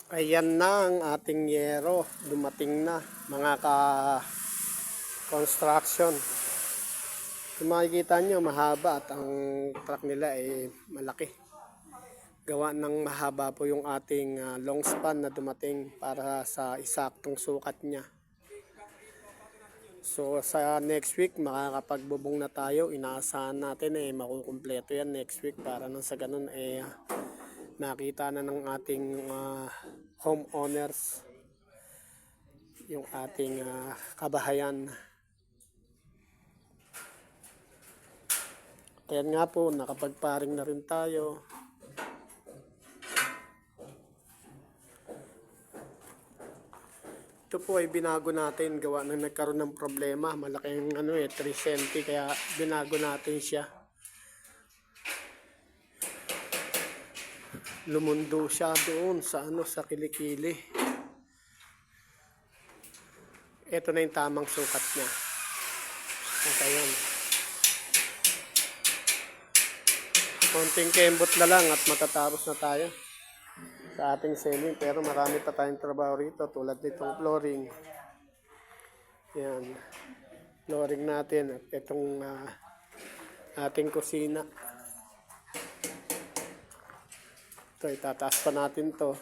Ayan na ang ating yero. Dumating na mga ka-construction. Kung makikita nyo, mahaba at ang truck nila ay malaki. Gawa ng mahaba po yung ating long span na dumating para sa isaktong sukat niya. So sa next week makakapagbubong na tayo. Inaasahan natin makukumpleto yan next week para nang sa ganun nakita na ng ating homeowners yung ating kabahayan. Kaya nga po nakapagparing na rin tayo. Ito po ay binago natin gawa na nagkaroon ng problema. Malaking 3 cm kaya binago natin siya. Lumundo siya doon sa sa kilikili. Ito na yung tamang sukat niya. Okay yan. Konting kembot na lang at matatapos na tayo sa ating selling, pero marami pa tayong trabaho rito tulad nitong flooring. Yan. Flooring natin at itong ating kusina. Ito, itataas pa natin to.